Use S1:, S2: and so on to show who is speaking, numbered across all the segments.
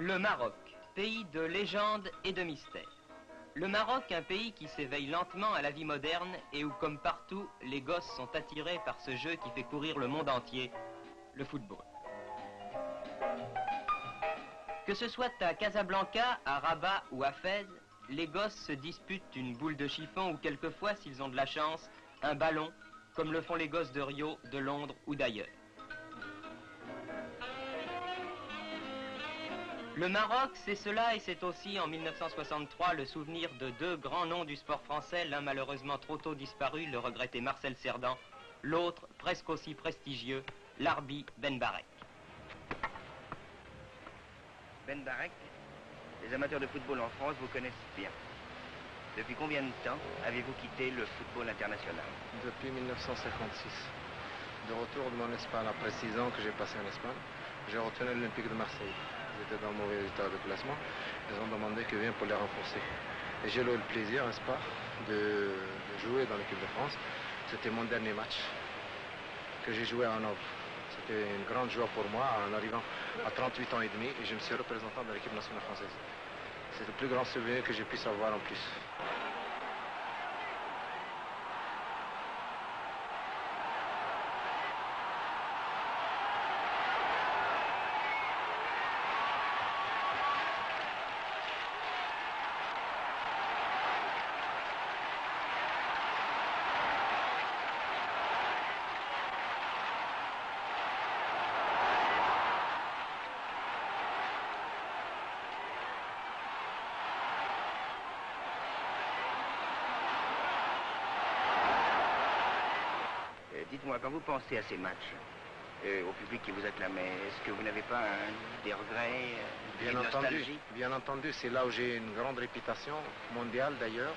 S1: Le Maroc, pays de légende et de mystère. Le Maroc, un pays qui s'éveille lentement à la vie moderne et où, comme partout, les gosses sont attirés par ce jeu qui fait courir le monde entier, le football. Que ce soit à Casablanca, à Rabat ou à Fès, les gosses se disputent une boule de chiffon ou quelquefois, s'ils ont de la chance, un ballon, comme le font les gosses de Rio, de Londres ou d'ailleurs. Le Maroc, c'est cela et c'est aussi en 1963 le souvenir de deux grands noms du sport français, l'un malheureusement trop tôt disparu, le regretté Marcel Cerdan, l'autre presque aussi prestigieux, l'Arbi Ben Barek.
S2: Ben Barek, les amateurs de football en France vous connaissent bien. Depuis combien de temps avez-vous quitté le football international?
S3: Depuis 1956. De retour de mon Espagne, après 6 ans que j'ai passé en Espagne, j'ai retenu l'Olympique de Marseille. Ils étaient dans un mauvais état de classement. Ils ont demandé que je vienne pour les renforcer. Et j'ai eu le plaisir, n'est-ce pas, de jouer dans l'équipe de France. C'était mon dernier match que j'ai joué à Hanovre. C'était une grande joie pour moi en arrivant à 38 ans et demi et je me suis représentant de l'équipe nationale française. C'est le plus grand souvenir que je puisse avoir en plus.
S2: Dites-moi, quand vous pensez à ces matchs, au public qui vous acclamait, est-ce que vous n'avez pas des regrets, une nostalgie?
S3: Bien entendu, c'est là où j'ai une grande réputation mondiale d'ailleurs.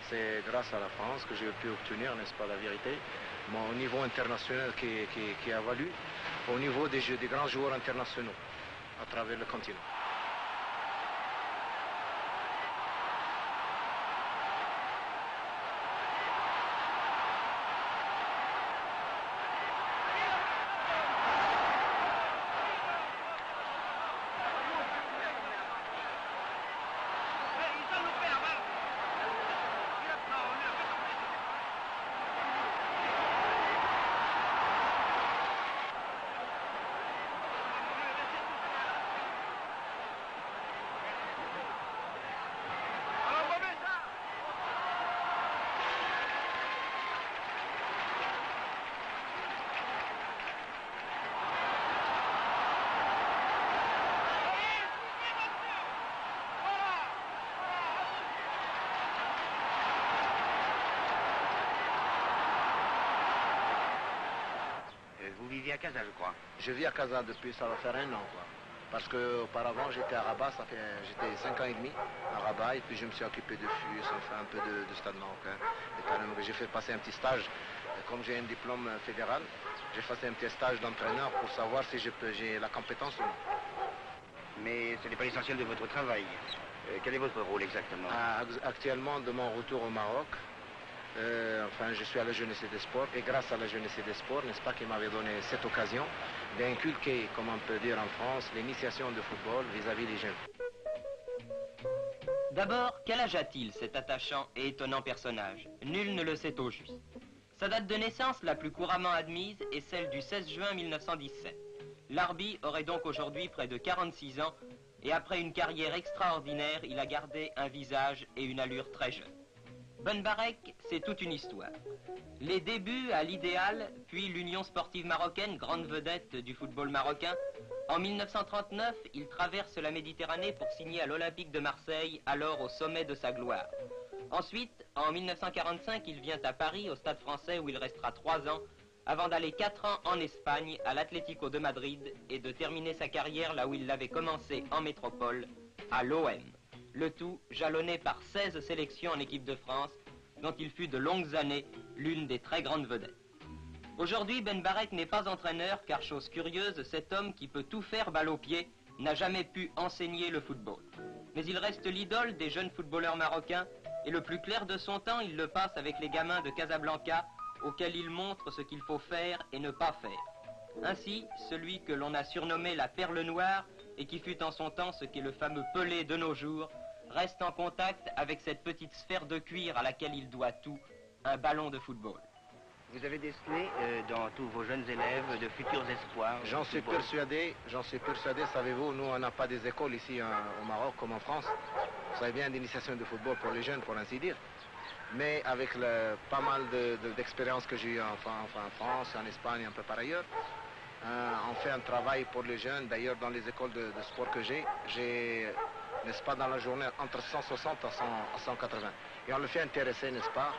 S3: C'est grâce à la France que j'ai pu obtenir, n'est-ce pas, la vérité, au niveau international qui a valu, au niveau des grands joueurs internationaux à travers le continent.
S2: Vous vivez à Casa, je crois.
S3: Je vis à Casa depuis, ça va faire 1 an, quoi. Parce qu'auparavant, j'étais à Rabat, j'étais 5 ans et demi à Rabat, et puis je me suis occupé de FUS, enfin un peu de stade marocain. Et quand même, j'ai fait passer un petit stage, comme j'ai un diplôme fédéral, j'ai fait un petit stage d'entraîneur pour savoir si j'ai la compétence ou non.
S2: Mais ce n'est pas l'essentiel de votre travail. Quel est votre rôle exactement?
S3: Actuellement, de mon retour au Maroc, je suis à la jeunesse et des sports, et grâce à la jeunesse et des sports, n'est-ce pas, qui m'avait donné cette occasion d'inculquer, comme on peut dire en France, l'initiation de football vis-à-vis des jeunes.
S1: D'abord, quel âge a-t-il, cet attachant et étonnant personnage? Nul ne le sait au juste. Sa date de naissance la plus couramment admise est celle du 16 juin 1917. L'Arbi aurait donc aujourd'hui près de 46 ans, et après une carrière extraordinaire, il a gardé un visage et une allure très jeune. Ben Barek, c'est toute une histoire. Les débuts à l'Idéal, puis l'Union sportive marocaine, grande vedette du football marocain. En 1939, il traverse la Méditerranée pour signer à l'Olympique de Marseille, alors au sommet de sa gloire. Ensuite, en 1945, il vient à Paris, au Stade Français, où il restera 3 ans, avant d'aller 4 ans en Espagne, à l'Atlético de Madrid, et de terminer sa carrière là où il l'avait commencé en métropole, à l'OM. Le tout jalonné par 16 sélections en équipe de France, dont il fut de longues années l'une des très grandes vedettes. Aujourd'hui, Ben Barek n'est pas entraîneur, car chose curieuse, cet homme qui peut tout faire balle au pied n'a jamais pu enseigner le football. Mais il reste l'idole des jeunes footballeurs marocains, et le plus clair de son temps, il le passe avec les gamins de Casablanca, auxquels il montre ce qu'il faut faire et ne pas faire. Ainsi, celui que l'on a surnommé la perle noire et qui fut en son temps ce qu'est le fameux Pelé de nos jours, reste en contact avec cette petite sphère de cuir à laquelle il doit tout, un ballon de football.
S2: Vous avez décelé dans tous vos jeunes élèves de futurs espoirs.
S3: J'en suis persuadé, savez-vous, nous on n'a pas des écoles ici au Maroc comme en France. Vous savez bien, d'initiation de football pour les jeunes, pour ainsi dire. Mais avec pas mal d'expériences que j'ai eues en France, en Espagne, un peu par ailleurs, on fait un travail pour les jeunes. D'ailleurs, dans les écoles de sport que j'ai, n'est-ce pas, dans la journée, entre 160 à 180. Et on le fait intéresser, n'est-ce pas,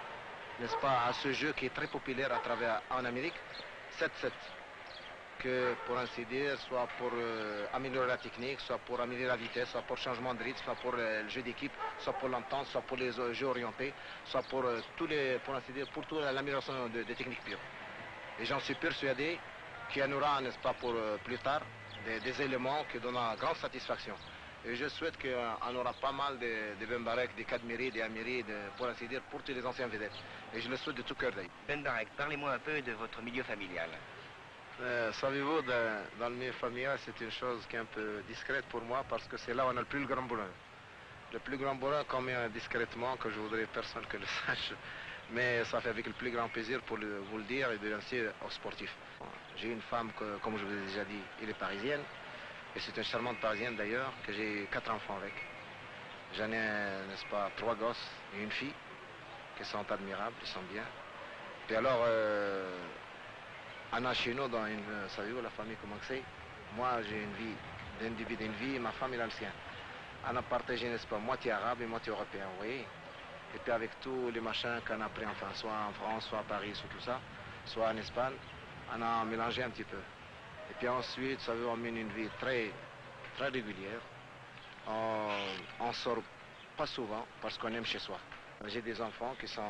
S3: à ce jeu qui est très populaire en Amérique, 7-7. Que, pour ainsi dire, soit pour améliorer la technique, soit pour améliorer la vitesse, soit pour changement de rythme, soit pour le jeu d'équipe, soit pour l'entente, soit pour les jeux orientés, soit pour pour ainsi dire, pour toute l'amélioration des techniques pures. Et j'en suis persuadé qu'il y en aura, n'est-ce pas, pour plus tard, des éléments qui donnent grande satisfaction. Et je souhaite qu'on aura pas mal de Ben Barek, des Kadmiri, des Amiri, pour ainsi dire, pour tous les anciens vedettes. Et je le souhaite de tout cœur d'ailleurs.
S2: Ben Barek, parlez-moi un peu de votre milieu familial.
S3: Savez-vous, dans le milieu familial, c'est une chose qui est un peu discrète pour moi parce que c'est là où on a le plus grand bonheur. Le plus grand bonheur, comme discrètement, que je voudrais personne que le sache, mais ça fait avec le plus grand plaisir pour vous le dire et de lancer aux sportifs. J'ai une femme, comme je vous ai déjà dit, elle est parisienne, et c'est une charmante parisienne d'ailleurs, que j'ai 4 enfants avec. J'en ai, n'est-ce pas, 3 gosses et une fille, qui sont admirables, ils sont bien. Puis alors, on a chez nous, savez-vous la famille comment c'est? Moi j'ai une vie d'individu, une vie, et ma femme elle a le sien. On a partagé, n'est-ce pas, moitié arabe et moitié européen, vous voyez. Et puis avec tous les machins qu'on a pris, enfin, soit en France, soit à Paris, soit tout ça, soit en Espagne, on a mélangé un petit peu. Et puis ensuite, ça veut on mène une vie très, très régulière. On sort pas souvent parce qu'on aime chez soi. J'ai des enfants qui sont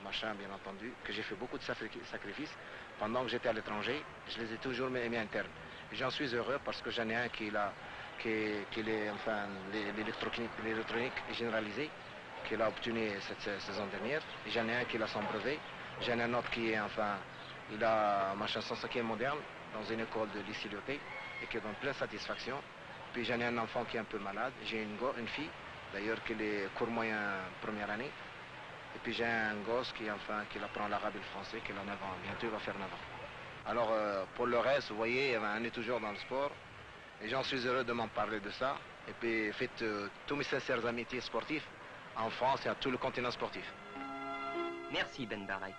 S3: machins, bien entendu, que j'ai fait beaucoup de sacrifices. Pendant que j'étais à l'étranger, je les ai toujours aimés internes. Et j'en suis heureux parce que j'en ai un qui est, enfin, l'électronique généralisée, qu'il a obtenu cette saison dernière. Et j'en ai un qui a son brevet. J'en ai un autre qui est, enfin, il a machin son cinquième moderne dans une école de lycée Lyoté et qui donne plein satisfaction. Puis j'en ai un enfant qui est un peu malade. J'ai une fille, d'ailleurs, qui est cours moyen première année. Et puis j'ai un gosse qui apprend l'arabe et le français, qui a 9 ans. Bientôt il va faire 9 ans. Alors pour le reste, vous voyez, on est toujours dans le sport. Et j'en suis heureux de m'en parler de ça. Et puis faites tous mes sincères amitiés sportifs en France et à tout le continent sportif.
S1: Merci Ben Barek.